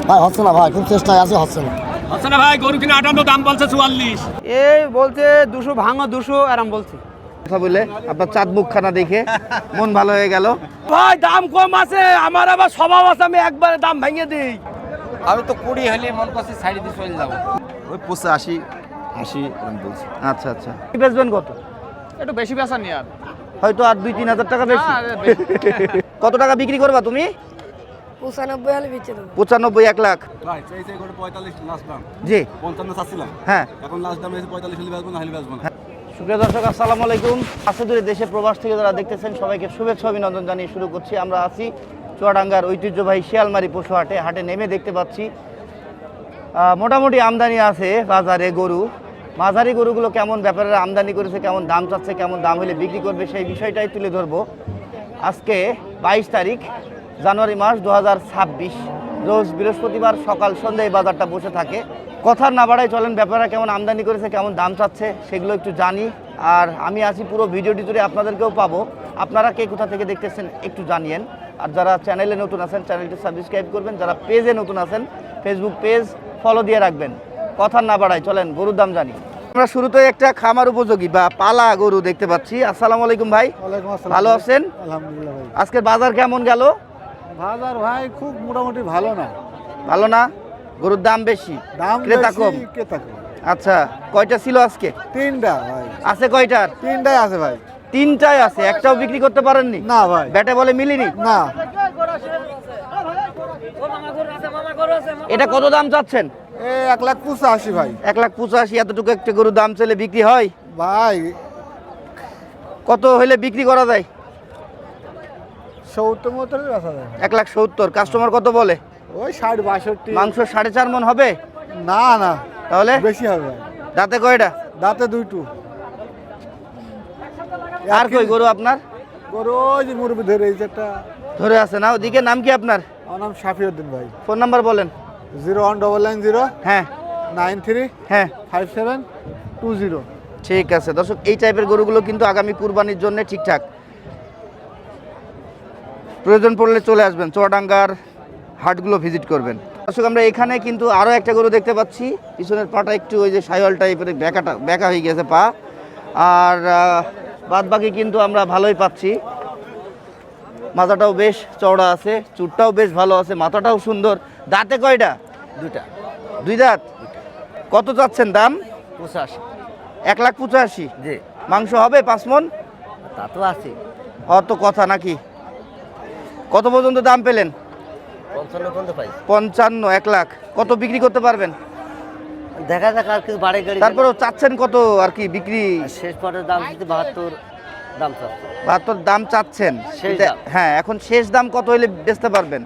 ভাই হচ্ছে না ভাই, খুব চেষ্টায় আছে, হচ্ছে না। হচ্ছে না ভাই, গরু কিনে 58, দাম বলছে 44। এই বলছে 200 ভাঙো 200 আরাম বলছি কথা বলে আপনার চাঁদ মুখখানা দেখে মন ভালো হয়ে গেল। ভাই দাম কম আছে, আমার আবার স্বভাব আছে, আমি একবারে দাম ভেঙে দিই। আমি তো 20 হলে মন করছে সাইড দিয়ে চলে যাবো। ওই 85 এরকম বলছি। আচ্ছা আচ্ছা, বেচবেন কত? একটু বেশি বেচা নি আর হয়তো আর 2-3 হাজার টাকা বেশি। না, বেশি। কত টাকা বিক্রি করবা তুমি? 95 হলে বেচে দেবো। 95, 1 লাখ। ভাই চাইছে করে 45 লাস্ট দাম। জি 55 চাচ্ছিলাম। হ্যাঁ। এখন লাস্ট দাম এসে 45 হলে বেচবো না, হলে বেচবো না। সুপ্রিয় দর্শক, আসসালামু আলাইকুম। আসাদুরে দেশে প্রবাস থেকে যারা দেখতেছেন সবাইকে শুভেচ্ছা অভিনন্দন জানিয়ে শুরু করছি। আমরা আছি চুয়াডাঙ্গার ঐতিহ্যবাহী শিয়ালমারি পশু হাটে। হাটে নেমে দেখতে পাচ্ছি মোটামুটি আমদানি আছে বাজারে গরু। মাঝারি গরুগুলো কেমন ব্যাপারে আমদানি করেছে, কেমন দাম চাচ্ছে, কেমন দাম হলে বিক্রি করবে, সেই বিষয়টাই তুলে ধরবো। আজকে 22 তারিখ জানুয়ারি মাস 2026, রোজ বৃহস্পতিবার সকাল সন্ধ্যায় বাজারটা বসে থাকে। কথার না বাড়াই চলেন ব্যাপারটা কেমন আমদানি করেছে, কেমন দাম চাচ্ছে সেগুলো একটু জানি। আর আমি আছি পুরো ভিডিওটি জুড়ে, আপনাদেরকেও পাবো। আপনারা কে কোথা থেকে দেখতেছেন একটু জানিয়েন। আর যারা চ্যানেলে নতুন আছেন চ্যানেলটি সাবস্ক্রাইব করবেন, যারা পেজে নতুন আছেন ফেসবুক পেজ ফলো দিয়ে রাখবেন। কথার না বাড়াই চলেন গরুর দাম জানি। আমরা শুরুতে একটা খামার উপযোগী বা পালা গরু দেখতে পাচ্ছি। আসসালামু আলাইকুম ভাই, ভালো আছেন? আলহামদুলিল্লাহ ভাই। আজকের বাজার কেমন গেল? বাজার ভাই খুব মোটামুটি ভালো না, ভালো না, গরুর দাম বেশি, দাম ক্রেতা কম। ক্রেতা কম। আচ্ছা, কয়টা ছিল আজকে? 3টা ভাই, আছে কয়টার? 3টাই আছে ভাই। 3টাই আছে, একটাও বিক্রি করতে পারেননি? না ভাই, ব্যাটে বলে মিলিনি? না। এটা কত দাম চাচ্ছেন? 1,85,000 ভাই। 1,85,000। এতটুকু একটা গরুর দাম চাইলে বিক্রি হয়? ভাই কত হইলে বিক্রি করা যায়? 70 মতো বেচা যায়। 1,70,000। কাস্টমার কত বলে? ওই 60-62। মাংস 4.5 মণ হবে? না না, তাহলে বেশি হবে ভাই। দাঁতে কয়টা? দাঁতে 2টো। আর কই গরু আপনার? গরু ওই যে মুরগি ধরে এই যে একটা। ধরে আছে না? ওদিকে নাম কি আপনার? আমার নাম শাফিউদ্দিন ভাই। ফোন নাম্বার বলেন। 01990 হ্যাঁ 93 হ্যাঁ 5720। ঠিক আছে দর্শক, এই টাইপের গরুগুলো কিন্তু আগামী কুরবানির জন্য ঠিকঠাক। প্রয়োজন পড়লে চলে আসবেন, চুয়াডাঙ্গার হাটগুলো ভিজিট করবেন। দর্শক, আমরা এখানে কিন্তু আরও একটা গরু দেখতে পাচ্ছি। পিছনের পাটা একটু ওই যে সাইওয়াল টাইপের বেঁকা হয়ে গেছে পা, আর বাদ বাকি কিন্তু আমরা ভালোই পাচ্ছি। মাথাটাও বেশ চওড়া আছে, চুটটাও বেশ ভালো আছে, মাথাটাও সুন্দর। দাঁতে কয়টা? 2টা। 2 দাঁত। কত চাচ্ছেন দাম? 85। 1,85,000। জি, মাংস হবে 5 মণ? তা তো আছে। অত কথা নাকি? কত পর্যন্ত দাম পেলেন? 55 পর্যন্ত পাই। 55, 1 লাখ। কত বিক্রি করতে পারবেন? দেখা যাক আর কিছু বাড়ে গাড়ি। তারপরেও চাচ্ছেন কত আর কি বিক্রি? শেষ পরের দাম দিতে 72 দাম চাচ্ছে। 72 দাম চাচ্ছেন? শেষ দাম। হ্যাঁ, এখন শেষ দাম কত হইলে বেচতে পারবেন?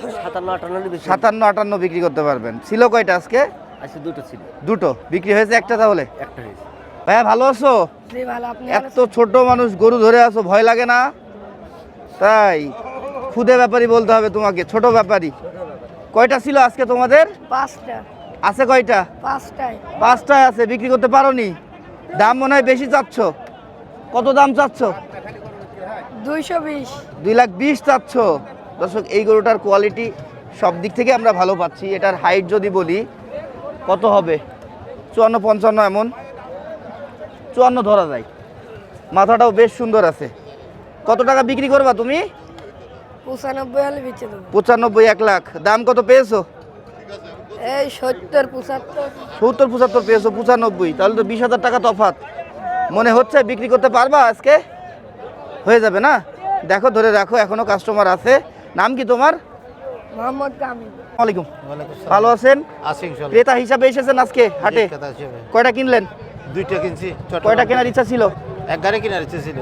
57-58 বেশি। 57-58 বিক্রি করতে পারবেন। ছিল কয়টা আজকে? আজকে 2টো ছিল, দুটো বিক্রি হয়েছে, একটা তাহলে। একটা হয়েছে। ভাইয়া ভালো আছো? জি ভালো, আপনি? এত ছোট মানুষ গরু ধরে আছো, ভয় লাগে না? তাই খুদে ব্যাপারী বলতে হবে তোমাকে, ছোট ব্যাপারী। কয়টা ছিল আজকে তোমাদের? 5টা। আছে কয়টা? 5টায়। 5টায় আছে, বিক্রি করতে পারোনি? দাম মনে হয় বেশি চাচ্ছ। কত দাম চাচ্ছ? 220। 2,20,000 চাচ্ছ। দর্শক, এই গরুটার কোয়ালিটি সব দিক থেকে আমরা ভালো পাচ্ছি। এটার হাইট যদি বলি কত হবে, 54-55 এমন, 54 ধরা যায়। মাথাটাও বেশ সুন্দর আছে। কত টাকা বিক্রি করবা তুমি? 95 হলে বেচে দেবো। 95, 1 লাখ। দাম কত পেয়েছো? এই 70-75। 70-75 পেয়েছো, 95, তাহলে তো 20,000 টাকা তফাৎ। মনে হচ্ছে বিক্রি করতে পারবা আজকে? হয়ে যাবে না? দেখো, ধরে রাখো, এখনো কাস্টমার আছে। নাম কি তোমার? মোহাম্মদ কামিল। ওয়ালাইকুম। ভালো আছেন? আছে ইনশাআল্লাহ। ক্রেতা হিসাবে এসেছেন আজকে হাটে? কথা আছে ভাই। কয়টা কিনলেন? 2টা কিনছি। কয়টা কেনার ইচ্ছা ছিল? এক গাড়ি কেনার ইচ্ছে ছিল।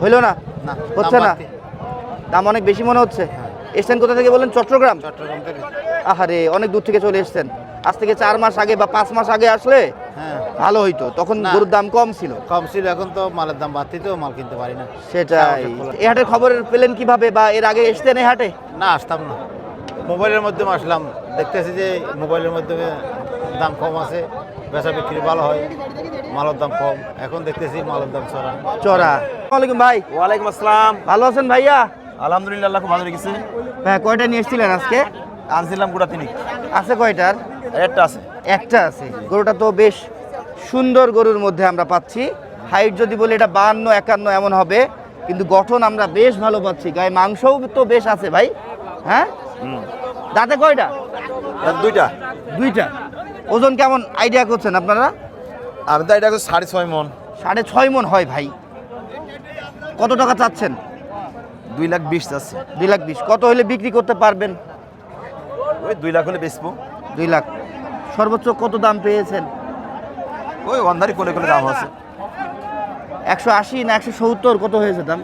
হইলো না? না, হচ্ছে দাম না? বাড়তি। দাম অনেক বেশি মনে হচ্ছে। এসছেন কোথা থেকে বলেন? চট্টগ্রাম। চট্টগ্রাম থেকে। আহারে, অনেক দূর থেকে চলে এসছেন। আজ থেকে 4 মাস আগে বা 5 মাস আগে আসলে হ্যাঁ, ভালো হইতো, তখন না। গরুর দাম কম ছিল। কম ছিল, এখন তো মালের দাম বাড়তি, তো মাল কিনতে পারি না। সেটাই। এই হাটের খবর পেলেন কিভাবে, বা এর আগে এসছেন এই হাটে? না, আসতাম না, মোবাইলের মাধ্যমে আসলাম। দেখতেছি যে মোবাইলের মাধ্যমে দাম কম আছে, বেচা বিক্রি ভালো হয়, মালের দাম কম। এখন দেখতেছি মালের দাম চড়া। ওয়ালাইকুম ভাই। ওয়ালাইকুম আসসালাম। ভালো আছেন ভাইয়া? আলহামদুলিল্লাহ, খুব ভালো লেগেছে। হ্যাঁ, কয়টা নিয়ে এসেছিলেন আজকে? আনছিলাম গোটা তিনিক। আছে কয়টার? একটা আছে। একটা আছে। গরুটা তো বেশ সুন্দর গরুর মধ্যে আমরা পাচ্ছি। হাইট যদি বলি এটা 52 51 এমন হবে, কিন্তু গঠন আমরা বেশ ভালো পাচ্ছি। গায়ে মাংসও তো বেশ আছে ভাই। হ্যাঁ, দাঁতে কয়টা? দুইটা। দুইটা। ওজন কেমন আইডিয়া করছেন আপনারা? আমি তো এটা 6.5 মন। 6.5 মন হয় ভাই। কত টাকা চাচ্ছেন? 2,20,000 চাচ্ছি। 2,20,000। কত হলে বিক্রি করতে পারবেন? ওই 2 লাখ হলে বেচবো। 2 লাখ। সর্বোচ্চ কত দাম পেয়েছেন? ওই অন্ধারি কোলে কোলে দাম আছে। 180 না 170 কত হয়েছে দাম?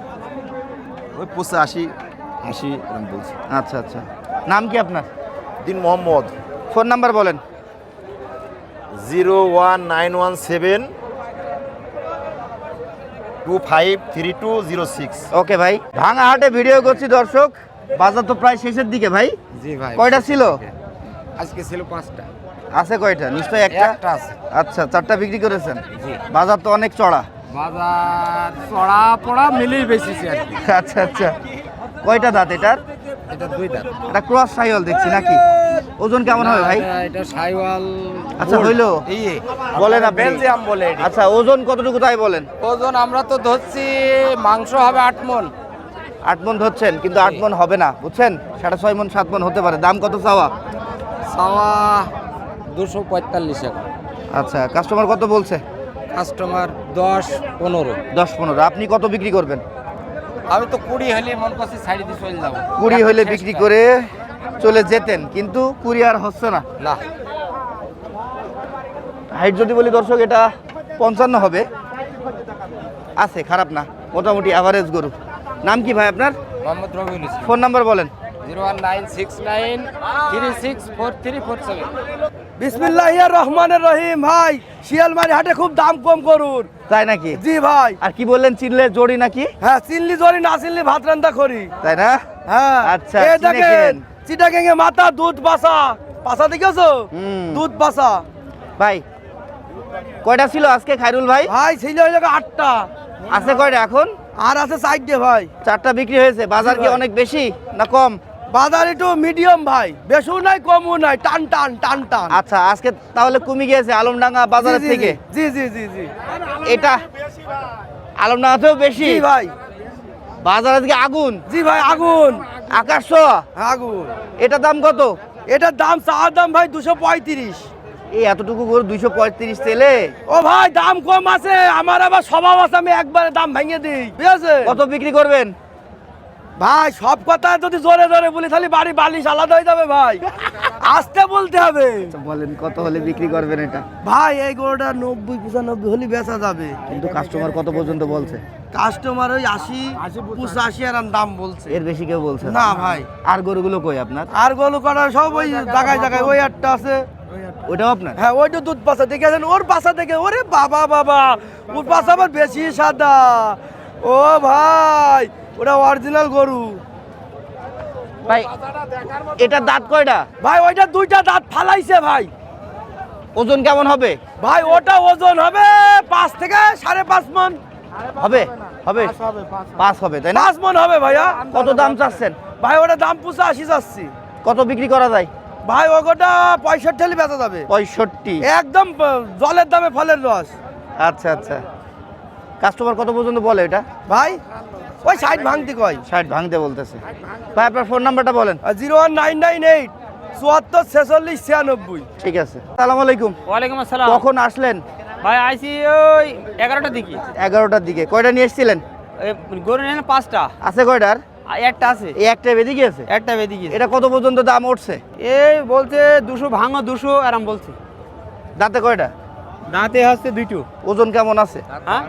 ওই 85 80 এরকম বলছি। আচ্ছা আচ্ছা। নাম কি আপনার? দিন মোহাম্মদ। ফোন নাম্বার বলেন। 01917 253206। ওকে ভাই। ভাঙা হাটে ভিডিও করছি দর্শক। বাজার তো প্রায় শেষের দিকে ভাই। জি ভাই। কয়টা ছিল? আজকে ছিল 5টা। আছে কয়টা? নিশ্চয়ই একটা। একটা আছে। আচ্ছা, 4টা বিক্রি করেছেন। জি। বাজার তো অনেক চড়া। বাজার চড়া পড়া মিলেই বেশিছি আর কি। আচ্ছা আচ্ছা। কয়টা দাঁত এটার? এটা 2 দাঁত। এটা ক্রস সাইওয়াল দেখছি নাকি? ওজন কেমন হবে ভাই? এটা সাইওয়াল। আচ্ছা হইলো। এই বলেন আপনি। বেলজিয়াম বলে এটি। আচ্ছা, ওজন কতটুকু তাই বলেন? ওজন আমরা তো ধরছি মাংস হবে 8 মণ। 8 মন ধরছেন, কিন্তু 8 মন হবে না, বুঝছেন? 6.5 মন 7 মন হতে পারে। দাম কত চাওয়া? সাওয়া 245 টাকা। আচ্ছা, কাস্টমার কত বলছে? কাস্টমার 10 15। 10-15। আপনি কত বিক্রি করবেন? আমি তো 20 হলে মন করছি ছাড়ি দিয়ে চলে যাব। 20 হইলে বিক্রি করে চলে যেতেন, কিন্তু 20 আর হচ্ছে না। না। হাইট যদি বলি দর্শক, এটা 55 হবে। আছে, খারাপ না, মোটামুটি অ্যাভারেজ গরু। নাম কি ভাই আপনার? মোহাম্মদ রবিউল ইসলাম। ফোন নাম্বার বলেন। 01969364347। বিসমিল্লাহির রহমানির রহিম। ভাই শিয়ালমারি হাটে খুব দাম কম করুন। তাই নাকি? জি ভাই। আর কি বললেন, চিনলে জড়ি নাকি? হ্যাঁ, চিনলি জরি না চিনলি ভাত রান্না করি। তাই না? হ্যাঁ। আচ্ছা, এই চিনে দেখেন কিনেন। চিটাগাঙ্গে মাথা দুধ পাসা পাসা দেখেছো? দুধ পাসা। ভাই কয়টা ছিল আজকে খায়রুল ভাই? ভাই ছিল ওই জায়গা 8টা। আছে কয়টা এখন? আর আছে 4টে ভাই। 4টা বিক্রি হয়েছে। বাজার কি ভাই। অনেক বেশি না কম? বাজার একটু মিডিয়াম ভাই, বেশিও নাই কমও নাই, টান টান টান টান। আচ্ছা, আজকে তাহলে কমে গিয়েছে আলমডাঙ্গা বাজারের জি, জি, থেকে। জি জি জি জি এটা আলমডাঙ্গাতেও বেশি। জি ভাই। বাজারের দিকে আগুন। জি ভাই, আগুন আকাশ ছোঁয়া। আগুন। এটার দাম কত? এটার দাম চাওয়ার দাম ভাই 235। এই এতটুকু গরু 235 তেলে? ও ভাই দাম কম আছে, আমার আবার স্বভাব আছে আমি একবারে দাম ভেঙে দিই, ঠিক আছে? কত বিক্রি করবেন? ভাই সব কথা যদি জোরে জোরে বলি তাহলে বাড়ি বালিশ আলাদা হয়ে যাবে ভাই। আস্তে বলতে হবে। বলেন কত হলে বিক্রি করবেন এটা? ভাই এই গরুটা 90-95 হলে বেচা যাবে, কিন্তু কাস্টমার কত পর্যন্ত বলছে? কাস্টমার ওই 80-85 আর দাম বলছে। এর বেশি কেউ বলছে না ভাই। আর গরুগুলো কই আপনার? আর গরু কাটা সব ওই জায়গায় জায়গায়, ওই একটা আছে। ওটাও আপনার? হ্যাঁ, ওইটা দুধ পাশা দেখেছেন, ওর পাশা দেখে ওরে বাবা বাবা, ওর পাশা আবার বেশি সাদা। ও ভাই, ওটা অরিজিনাল গরু ভাই এটার দাঁত কয়টা? ভাই। ওইটা 2টা দাঁত ফালাইছে ভাই। ওজন কেমন হবে? ভাই ওটা ওজন হবে 5 থেকে 5.5 মণ হবে? হবে 5 হবে, তাই না? 5 মণ হবে ভাইয়া। কত দাম চাচ্ছেন? ভাই ওটা দাম 85 যাচ্ছি। কত বিক্রি করা যায়? ভাই ওটা 65 হলে বেচা যাবে। 65। একদম জলের দামে ফলের রস। আচ্ছা আচ্ছা। কাস্টমার কত পর্যন্ত বলে এটা? ভাই ওই 60 ভাঙতি কয়। 60 ভাঙতে বলতেছে। ভাই আপনার ফোন নাম্বারটা বলেন। 01998 74 46 96। ঠিক আছে। আসসালামু আলাইকুম। ওয়ালাইকুম আসসালাম। কখন আসলেন? ভাই আইসি ওই 11টার দিকে। 11টার দিকে। কয়টা নিয়ে এসেছিলেন? গরু নিয়ে 5টা। আছে কয়টার? একটা আছে। এই একটা বেঁধে গিয়েছে? একটা বেদি গেছে। এটা কত পর্যন্ত দাম উঠছে? এই বলতে 200 ভাঙো 200 আরাম বলছে। দাঁতে কয়টা? দাঁতে হচ্ছে 2টো। ওজন কেমন আছে? হ্যাঁ,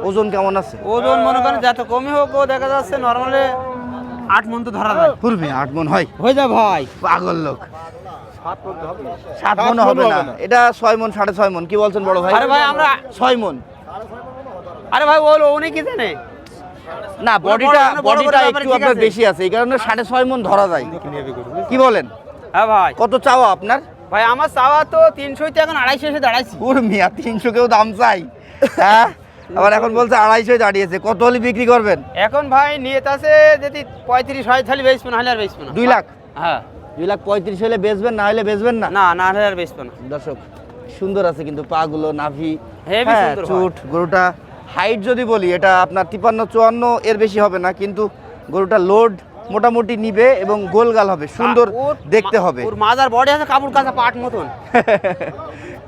ওজন কেমন আছে? ওজন মনে করেন যত কমই হোক, ও দেখা যাচ্ছে নরমালি 8 মণ তো ধরা যায়। পূর্বে 8 মণ হয়? হয়ে যায় ভাই। পাগল লোক। 7 মণ হবে না, এটা 6 মণ 6.5 মণ। কি বলছেন বড় ভাই? আরে ভাই আমরা 6 মণ। আরে ভাই উনি কি জানে? না, বড় বডিটা ব্যাপারে একটু ঠিক আপনার আছে। বেশি আছে, এই কারণে 6.5 মণ ধরা যায়। কি বলেন? হ্যাঁ ভাই। কত চাওয়া আপনার? ভাই আমার চাওয়া তো 300 তে এখন 250 এসে দাঁড়াইছি। ওর মিয়া 300 কেউ দাম চাই? হ্যাঁ, আবার এখন বলছে 250 দাঁড়িয়েছে। কত হলে বিক্রি করবেন? এখন ভাই নিয়ত আছে যদি 35 হয় তাহলে বেচবো না, হলে আর বেচবো না। 2 লাখ? হ্যাঁ 2,35,000 হলে বেচবেন, না হলে বেচবেন না? না না হলে আর বেচবো না। দর্শক সুন্দর আছে কিন্তু পাগুলো, নাভি, Heavy হ্যাঁ, সুন্দর চুট। গরুটা হাইট যদি বলি এটা আপনার 53-54 এর বেশি হবে না, কিন্তু গরুটা লোড মোটামুটি নিবে এবং গোলগাল হবে, সুন্দর দেখতে হবে। ওর মাজার বডি আছে কাপড় কাঁচা পাট মতন।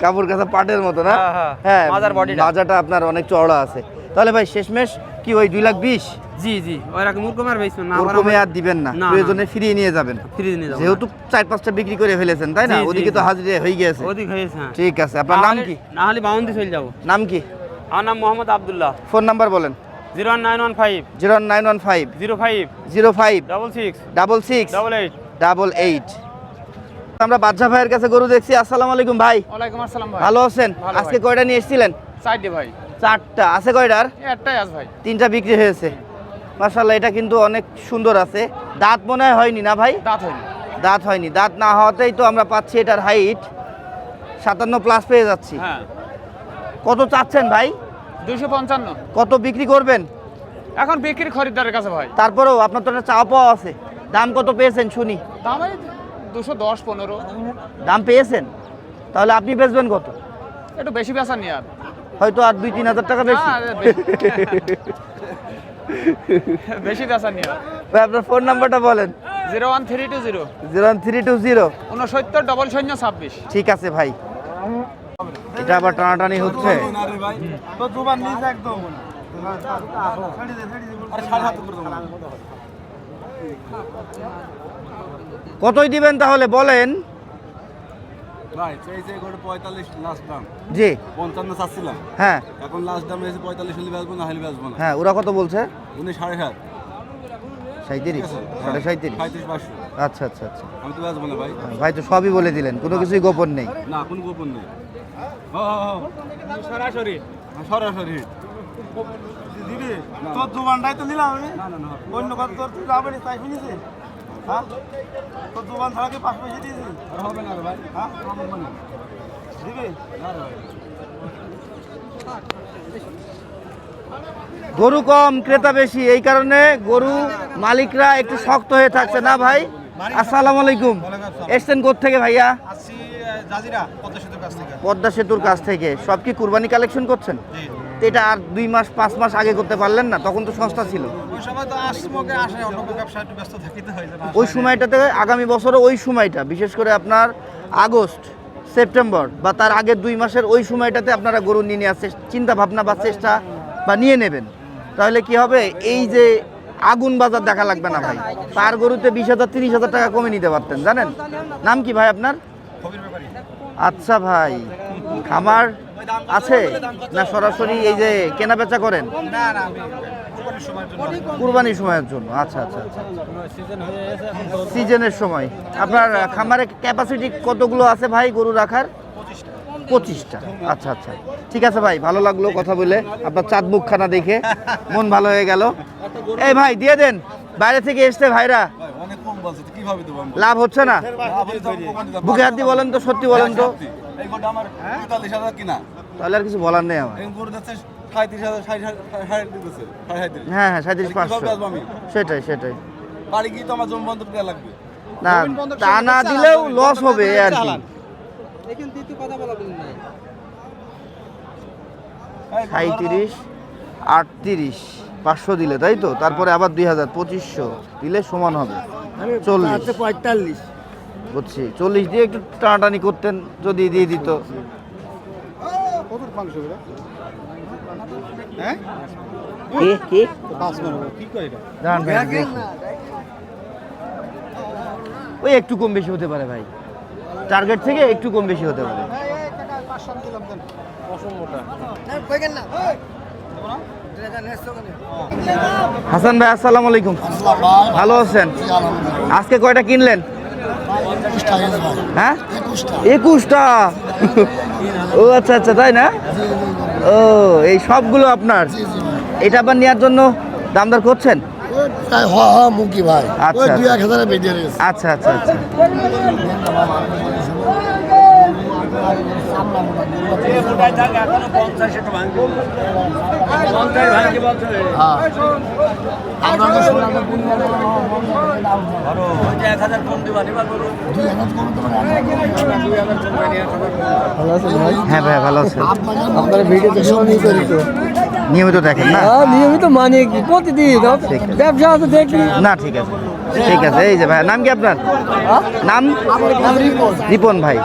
কাপড় কাঁচা পাটের মতো না? হ্যাঁ, হ্যাঁ, হ্যাঁ, মাজার বডিটা। মাজাটা আপনার অনেক চওড়া আছে। তাহলে ভাই শেষমেশ কি ওই 2,20,000? জি জি ওইরকম মূর্খম আর বেচবেন না। ওরকমে আর দিবেন না, না, প্রয়োজনে ফিরিয়ে নিয়ে যাবেন। ফ্রিজ নিয়ে যাবো। যেহেতু 4-5টা বিক্রি করে ফেলেছেন তাই না? জি, জি, ওদিকে তো জি। হাজিরে হয়ে গেছে। ওদিক হয়েছে হ্যাঁ। ঠিক আছে, আপনার নাম কি? না হলে বাউন্দি চলে যাবো। নাম কি? আমার নাম মোহাম্মদ আব্দুল্লাহ। ফোন নাম্বার বলেন। 01915 0915 05 05 66 66 88। 88। আমরা বাদশা ভাইয়ের কাছে গরু দেখছি। আসসালামু আলাইকুম ভাই, ওয়ালাইকুম আসসালাম ভাই। ভালো আছেন? ভালো আজকে ভাই। কয়টা নিয়ে এসেছিলেন? সাইডে ভাই 4টা আছে। কয়টার? একটাই আছে ভাই। 3টা বিক্রি হয়েছে। মাশাআল্লাহ, এটা কিন্তু অনেক সুন্দর আছে। দাঁত মনে হয় হয়নি না ভাই? দাঁত হয়নি। দাঁত হয়নি। দাঁত না হওয়াতেই তো আমরা পাচ্ছি এটার হাইট 57 প্লাস পেয়ে যাচ্ছি। হ্যাঁ কত চাচ্ছেন ভাই? 255। কত বিক্রি করবেন? এখন বিক্রি খরিদ্দারের কাছে ভাই। তারপরেও আপনার তো একটা চাওয়া পাওয়া আছে। দাম কত পেয়েছেন শুনি? দাম এই 210-15। দাম পেয়েছেন? তাহলে আপনি বেচবেন কত? একটু বেশি বেচা নিয়ে আর হয়তো আর 2-3 হাজার টাকা বেশি। না, বেশি বেচা নিয়ে আর। ভাই আপনার ফোন নাম্বারটা বলেন। 01320 01320। 69 ঠিক আছে ভাই, এটা আবার টানাটানি হচ্ছে। কতই দিবেন তাহলে বলেন? ভাই চাইছে করে 45 লাস্ট দাম। জি 55 চাচ্ছিলাম, হ্যাঁ এখন লাস্ট দাম হয়েছে 45 হলে বেচবো, না হলে বেচবো না। হ্যাঁ, ওরা কত বলছে? উনি 7.5 37 37। 3500। আচ্ছা আচ্ছা আচ্ছা। আমি তো বেচবো না ভাই। ভাই তো সবই বলে দিলেন, কোনো কিছুই গোপন নেই। না কোনো গোপন নেই। সরাসরি সরাসরি দিবি তোর দোকানটাই তো নিলাম আমি। না না না অন্য কত তোর তুই যাবেনি তাই শুনেছি? হ্যাঁ তোর দোকান ছাড়া কি 5 পয়সা দিয়েছি? আর হবে না রে ভাই। হ্যাঁ আমার মানে দিবি? না রে ভাই। গরু কম ক্রেতা বেশি, এই কারণে গরু মালিকরা একটু শক্ত হয়ে থাকছে না ভাই? আসসালামু আলাইকুম। এসছেন কোত্থেকে ভাইয়া? আসছি জাজিরা পদ্মা সেতুর কাছ থেকে। পদ্মা সেতুর কাছ থেকে। সব কি কুরবানি কালেকশন করছেন? তো এটা আর 2 মাস 5 মাস আগে করতে পারলেন না? তখন তো সস্তা ছিল। ওই সময় তো আসমকে আসে, অন্য ব্যবসা একটু ব্যস্ত থাকিতে হয় না। ওই সময়টাতে আগামী বছরও ওই সময়টা, বিশেষ করে আপনার আগস্ট সেপ্টেম্বর বা তার আগের 2 মাসের ওই সময়টাতে আপনারা গরু নিয়ে আসছে চিন্তা ভাবনা বা চেষ্টা বা নিয়ে নেবেন। তাহলে কি হবে, এই যে আগুন বাজার দেখা লাগবে না ভাই। তার গরুতে 20,000 30,000 টাকা কমে নিতে পারতেন, জানেন? নাম কি ভাই আপনার? আচ্ছা ভাই, খামার আছে না সরাসরি এই যে কেনা বেচা করেন? না না আমি কুরবানির সময়ের জন্য। আচ্ছা আচ্ছা আচ্ছা, সিজনের সময়। আপনার খামারে ক্যাপাসিটি কতগুলো আছে ভাই গরু রাখার? 25টা। আচ্ছা আচ্ছা, ঠিক আছে ভাই, ভালো লাগলো কথা বলে। আপনার চাঁদ মুখখানা দেখে মন ভালো হয়ে গেল। এই ভাই দিয়ে দেন, বাইরে থেকে এসছে ভাইরা, ভাই অনেক কম বলছে, তো কিভাবে দেবো আমি? লাভ হচ্ছে না। আপনি তো কমান দিতে বুকে হাত দিয়ে বলেন তো, সত্যি বলেন তো। এই গোটা আমার 45,000 কিনা। তাহলে আর কিছু বলার নেই আমার। এই গরু যাচ্ছে 37,000 60 দিতেছে 37,000। হ্যাঁ হ্যাঁ, 37,500। কিভাবে বেচবো আমি? সেটাই সেটাই। বাড়ি গিয়ে তো আমার জমি বন্ধক দেওয়া লাগবে। না, তা না দিলেও লস হবে আর কি। 37, 38, 500 দিলে তাই তো, তারপরে আবার 2,000, 2500 দিলে সমান হবে 40। 45। বুঝছি, 40 দিয়ে একটু টানাটানি করতেন যদি দিয়ে দিত। কি দাঁড়ান ভাই, দেখি। ওই একটু কম বেশি হতে পারে ভাই, টার্গেট থেকে একটু কম বেশি হতে পারে। হাসান ভাই আসসালামু আলাইকুম, ভালো আছেন? আজকে কয়টা কিনলেন? হ্যাঁ 21টা। ও আচ্ছা আচ্ছা, তাই না? ও, এই সবগুলো আপনার? এটা আবার নেওয়ার জন্য দাম দর করছেন? মুখি ভাই আচ্ছা ওই 2-1000 বেরিয়ে গেছে। আচ্ছা আচ্ছা আচ্ছা। হ্যাঁ ভাই ভালো আছে। আপনার ভিডিও দেখে নিয়মিত দেখেন না? নিয়মিত মানে কি প্রতিদিন ব্যবসা আছে দেখি। না ঠিক আছে, ঠিক আছে। এই যে ভাই নাম কি আপনার? নাম রিপন ভাই।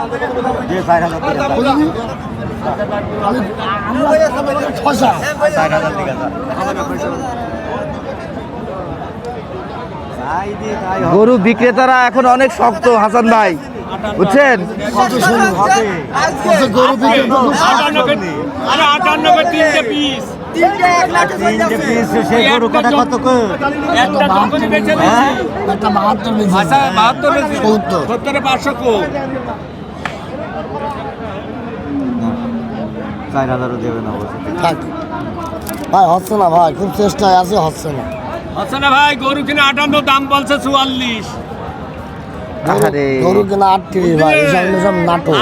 গরু বিক্রেতারা এখন অনেক শক্ত হাসান ভাই, বুঝছেন? ভাই হচ্ছে না ভাই, খুব চেষ্টায় আছে, হচ্ছে না। ভাই গরু কিনে 58, দাম বলছে 44। আরে গরু কিনা 38 ভাই, এসব সব নাটক।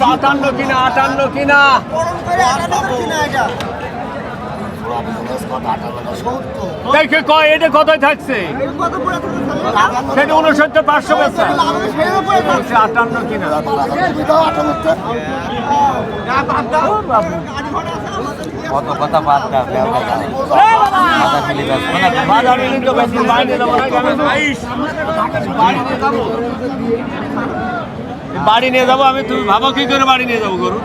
58 কিনা দেখে কয় এটা কতই থাকছে, সেটা 69 500 বেচা, 58 কিনা। কত কথা বাদ দাও বাড়ি নিয়ে যাবো আমি, তুমি ভাবো কি করে বাড়ি নিয়ে যাবো গরু?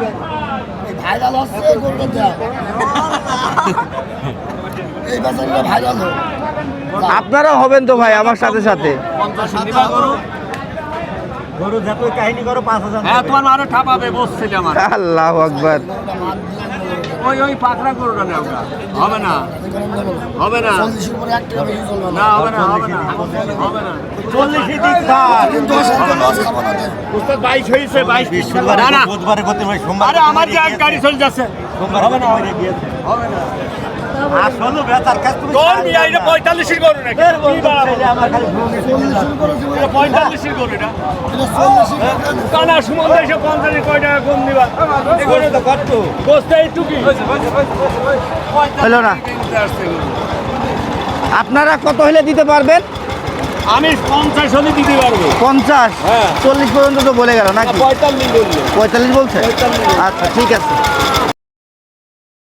আপনারা হবেন তো ভাই আমার সাথে সাথে। গরু যত কাহিনী করো 5000। হ্যাঁ তোমার আরো ঠাপাবে বসছিল আমার। আল্লাহু আকবার। ওই পাকড়া গরুটা নেই, আমরা হবে না, হবে না, না হবে না, হবে না, হবে না। 40 দিক উস্তাদ 22 হয়েছে, 22 না না বুধবারে করতে ভাই সোমবার। আরে আমার যে এক গাড়ি চলে যাচ্ছে, হবে না হয়ে গিয়েছে। হবে না। আসলে বেচার কাজ তুমি তোর বিয়া এটা 45 গরু নাকি? কি বাবা? আমার খালি এটা 45 গরু এটা। কানা সুমন এসে 50 কয় টাকা কম দিবা? এই গরু তো কত? গোস্তে একটু কি? হলো না। আপনারা কত হলে দিতে পারবেন? আমি 50 হলে দিতে পারবো। 50? হ্যাঁ। 40 পর্যন্ত তো বলে গেল নাকি? 45 বললো। 45 বলছে? আচ্ছা ঠিক আছে।